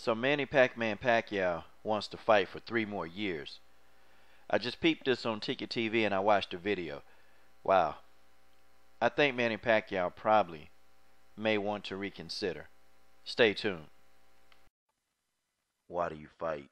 So Manny Pac-Man Pacquiao wants to fight for 3 more years. I just peeped this on Ticket TV and I watched the video. Wow. I think Manny Pacquiao probably may want to reconsider. Stay tuned. Why do you fight?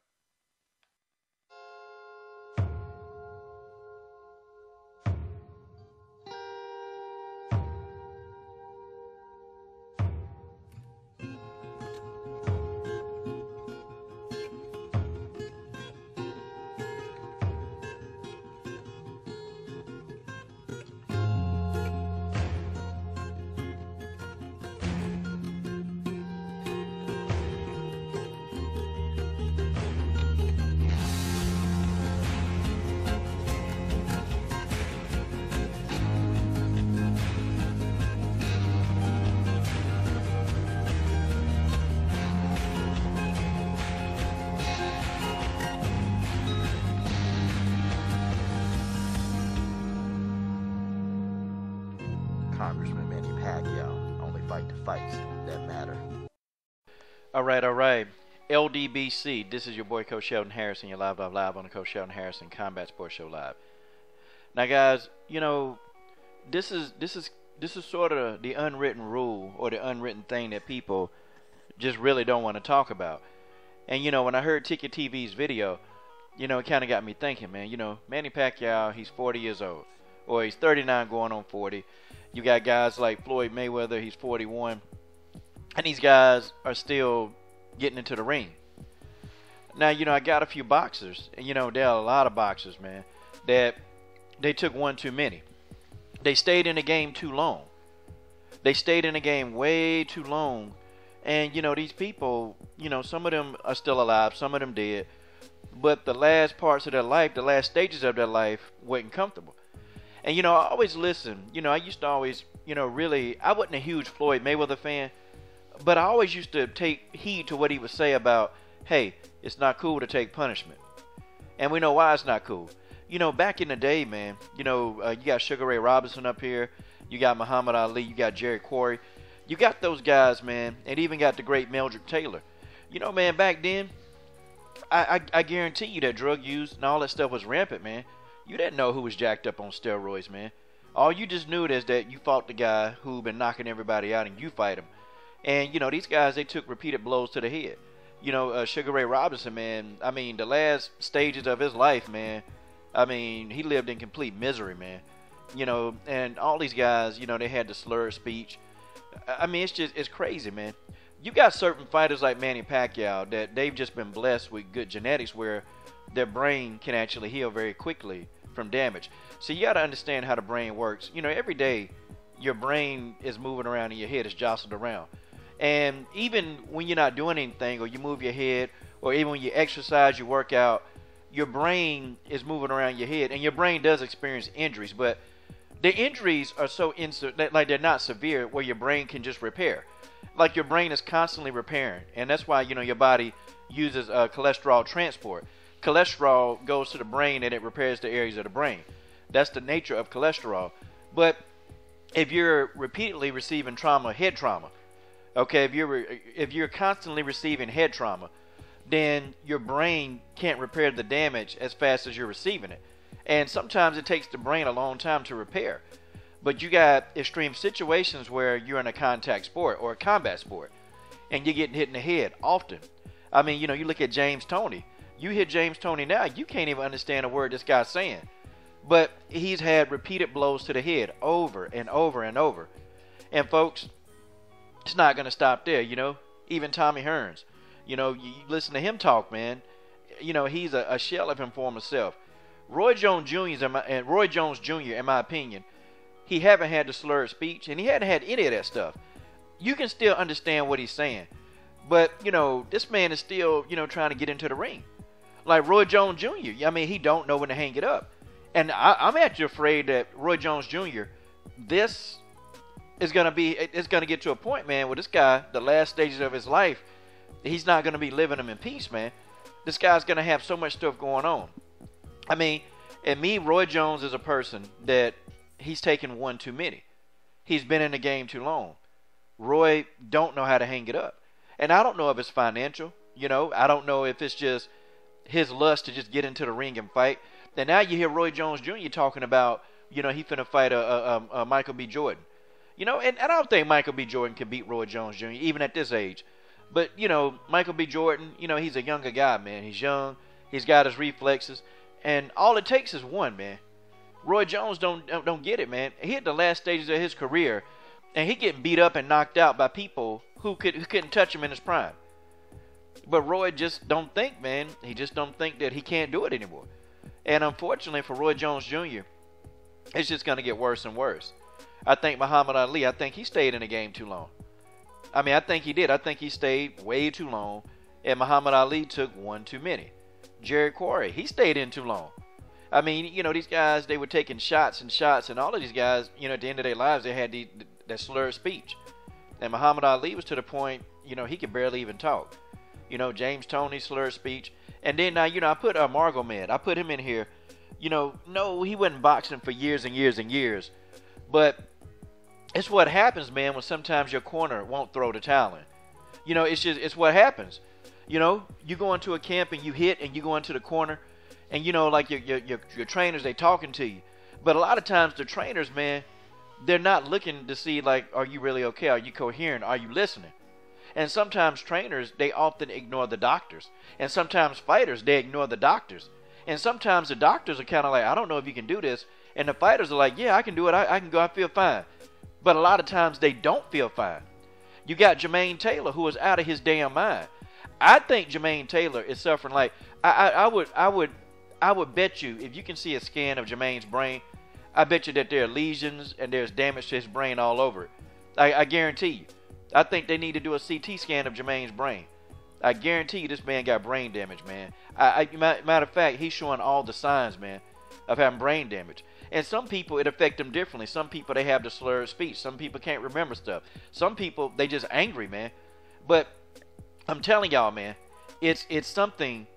Congressman Manny Pacquiao only fight the fights that matter. All right. LDBC, this is your boy Coach Sheldon Harrison. You're live on the Coach Sheldon Harrison Combat Sports Show Live. Now, guys, this is sort of the unwritten rule or the unwritten thing that people just really don't want to talk about. And when I heard Ticket TV's video, it kind of got me thinking, man. Manny Pacquiao, he's 40 years old, or he's 39 going on 40. You got guys like Floyd Mayweather, he's 41. And these guys are still getting into the ring. Now, I got a few boxers, and there are a lot of boxers, man, that they took one too many. They stayed in the game too long. They stayed in the game way too long. And, these people, some of them are still alive, some of them dead. But the last parts of their life, the last stages of their life, wasn't comfortable. And, I always listen. I used to always, really, I wasn't a huge Floyd Mayweather fan, but I always used to take heed to what he would say about, hey, it's not cool to take punishment. And we know why it's not cool. Back in the day, man, you got Sugar Ray Robinson up here. You got Muhammad Ali. You got Jerry Quarry. You got those guys, man, and even got the great Meldrick Taylor. Man, back then, I guarantee you that drug use and all that stuff was rampant, man. You didn't know who was jacked up on steroids, man. All you just knew is that you fought the guy who been knocking everybody out and you fight him. And, these guys, they took repeated blows to the head. Sugar Ray Robinson, man, the last stages of his life, man, he lived in complete misery, man. And all these guys, they had the slurred speech. It's crazy, man. You got certain fighters like Manny Pacquiao that they've just been blessed with good genetics where their brain can actually heal very quickly from damage. So you got to understand how the brain works. Every day your brain is moving around in your head, it's jostled around. And even when you're not doing anything, or you move your head, or even when you exercise, you work out, your brain is moving around your head, and your brain does experience injuries. But the injuries are so like they're not severe where your brain can just repair. Like your brain is constantly repairing, and that's why your body uses cholesterol transport. Cholesterol goes to the brain and it repairs the areas of the brain. That's the nature of cholesterol. But if you're repeatedly receiving trauma, head trauma, okay, if you're constantly receiving head trauma, then your brain can't repair the damage as fast as you're receiving it. And sometimes it takes the brain a long time to repair. But you got extreme situations where you're in a contact sport or a combat sport and you're getting hit in the head often. You look at James Toney. You hit James Toney now, you can't even understand a word this guy's saying. But he's had repeated blows to the head over and over and over. And folks, it's not going to stop there, Even Tommy Hearns, you listen to him talk, man. He's a shell of him former self. Roy Jones Jr., in my opinion, he haven't had the slurred speech, and he hadn't had any of that stuff. You can still understand what he's saying. But, this man is still, trying to get into the ring. Like Roy Jones Jr., he don't know when to hang it up. And I'm actually afraid that Roy Jones Jr., this is going to get to a point, man, where this guy, the last stages of his life, he's not going to be living them in peace, man. This guy's going to have so much stuff going on. And me, Roy Jones is a person that he's taken one too many. He's been in the game too long. Roy don't know how to hang it up. And I don't know if it's financial. You know, I don't know if it's just his lust to just get into the ring and fight. And now you hear Roy Jones Jr. talking about, he finna fight a Michael B. Jordan. And I don't think Michael B. Jordan can beat Roy Jones Jr. even at this age. But, Michael B. Jordan, he's a younger guy, man. He's young. He's got his reflexes. And all it takes is one, man. Roy Jones don't get it, man. He at the last stages of his career, and he getting beat up and knocked out by people who couldn't touch him in his prime. But Roy just don't think, man. He just don't think that he can't do it anymore. And unfortunately for Roy Jones Jr., it's just going to get worse and worse. I think Muhammad Ali, I think he stayed in the game too long. I think he did. I think he stayed way too long. And Muhammad Ali took one too many. Jerry Quarry, he stayed in too long. These guys, they were taking shots and shots. And all of these guys, at the end of their lives, they had that slurred speech. And Muhammad Ali was to the point, he could barely even talk. James Toney, slurred speech. And then now, I put Margo Man. I put him in here. No, he wasn't boxing for years and years and years. But it's what happens, man, when sometimes your corner won't throw the towel in. It's what happens. You go into a camp and you hit and you go into the corner and, like your trainers, they talking to you. But a lot of times the trainers, man, they're not looking to see, like, are you really okay? Are you coherent? Are you listening? And sometimes trainers, they often ignore the doctors. And sometimes fighters, they ignore the doctors. And sometimes the doctors are kind of like, I don't know if you can do this. And the fighters are like, yeah, I can do it. I can go. I feel fine. But a lot of times they don't feel fine. You got Jermaine Taylor, who is out of his damn mind. I think Jermaine Taylor is suffering like, I would bet you, if you can see a scan of Jermaine's brain, I bet you that there are lesions and there's damage to his brain all over it. I guarantee you. I think they need to do a CT scan of Jermaine's brain. I guarantee you this man got brain damage, man. Matter of fact, he's showing all the signs, man, of having brain damage. And some people, it affects them differently. Some people, they have the slurred speech. Some people can't remember stuff. Some people, they just angry, man. But I'm telling y'all, man, it's something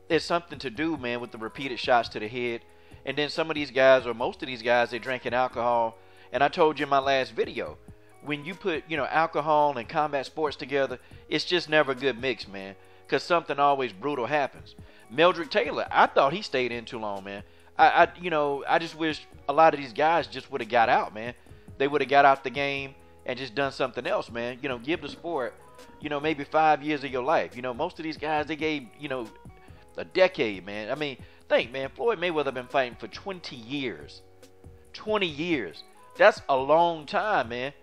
to do, man, with the repeated shots to the head. And then some of these guys, or most of these guys, they drinking alcohol. And I told you in my last video, when you put, alcohol and combat sports together, it's just never a good mix, man. Because something always brutal happens. Meldrick Taylor, I thought he stayed in too long, man. I just wish a lot of these guys just would have got out, man. They would have got out the game and just done something else, man. Give the sport, maybe 5 years of your life. Most of these guys, they gave, a decade, man. Think, man, Floyd Mayweather have been fighting for 20 years. 20 years. That's a long time, man.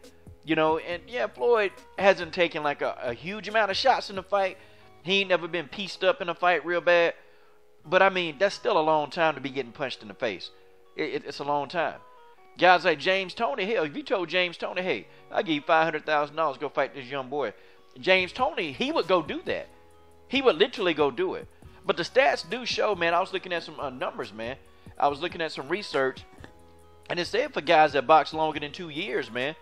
And yeah, Floyd hasn't taken like a huge amount of shots in the fight. He ain't never been pieced up in a fight real bad. But that's still a long time to be getting punched in the face. It's a long time. Guys like James Toney, hell, if you told James Toney, hey, I'll give you $500,000 to go fight this young boy. James Toney, he would go do that. He would literally go do it. But the stats do show, man, I was looking at some numbers, man. I was looking at some research. And it said for guys that box longer than 2 years, man,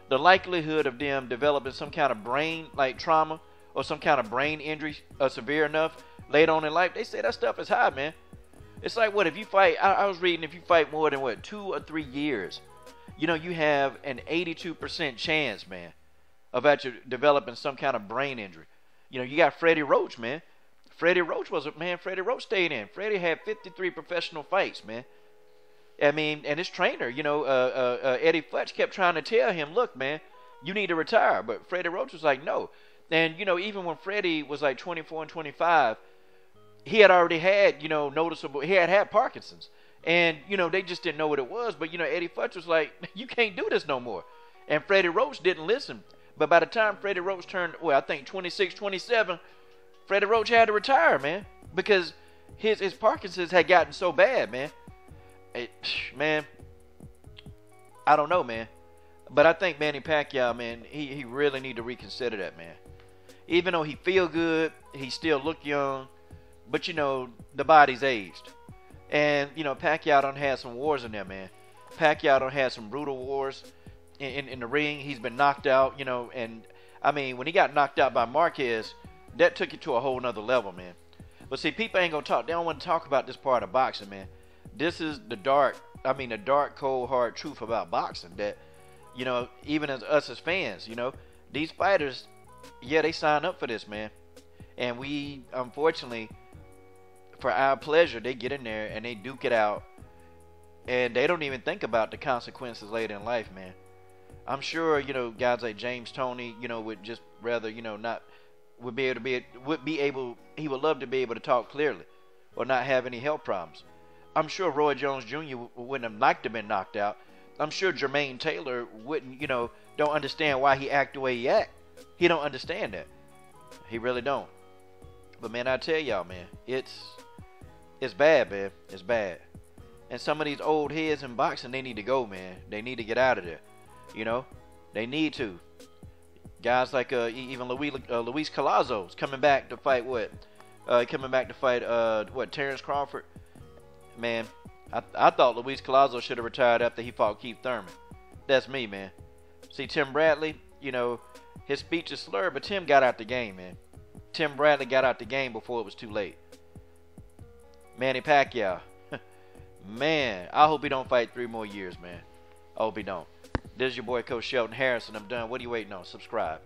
the likelihood of them developing some kind of brain, like trauma, or some kind of brain injury severe enough later on in life, they say that stuff is high, man. It's like, what, if you fight, I was reading, if you fight more than, 2 or 3 years, you have an 82% chance, man, of actually developing some kind of brain injury. You got Freddie Roach, man. Freddie Roach Freddie Roach stayed in. Freddie had 53 professional fights, man. And his trainer, Eddie Fletch kept trying to tell him, look, man, you need to retire. But Freddie Roach was like, no. And, even when Freddie was like 24 and 25, he had already had, he had Parkinson's. And, they just didn't know what it was. But, Eddie Fletch was like, you can't do this no more. And Freddie Roach didn't listen. But by the time Freddie Roach turned, I think 26, 27, Freddie Roach had to retire, man. Because his Parkinson's had gotten so bad, man. Man, I don't know, man. But I think Manny Pacquiao, man, he really need to reconsider that, man. Even though he feel good, he still look young. But, the body's aged. And, Pacquiao done had some wars in there, man. Pacquiao done had some brutal wars in the ring. He's been knocked out, And, when he got knocked out by Marquez, that took it to a whole nother level, man. But, see, people ain't going to talk. They don't want to talk about this part of boxing, man. This is the dark, cold, hard truth about boxing that, even as us as fans, these fighters, yeah, they sign up for this, man. And we, unfortunately, for our pleasure, they get in there and they duke it out, and they don't even think about the consequences later in life, man. I'm sure, guys like James Toney, would just rather, not would be able to he would love to be able to talk clearly or not have any health problems. I'm sure Roy Jones Jr. wouldn't have liked to have been knocked out. I'm sure Jermaine Taylor wouldn't, don't understand why he act the way he act. He don't understand that. He really don't. But man, I tell y'all, man, it's bad, man. It's bad. And some of these old heads in boxing, they need to go, man. They need to get out of there. They need to. Guys like even Luis Colazo's coming back to fight what? Terrence Crawford? Man, I thought Luis Colazo should have retired after he fought Keith Thurman. That's me, man. See, Tim Bradley, his speech is slurred, but Tim got out the game, man. Tim Bradley got out the game before it was too late. Manny Pacquiao. Man, I hope he don't fight 3 more years, man. I hope he don't. This is your boy, Coach Shelton Harrison. I'm done. What are you waiting on? Subscribe.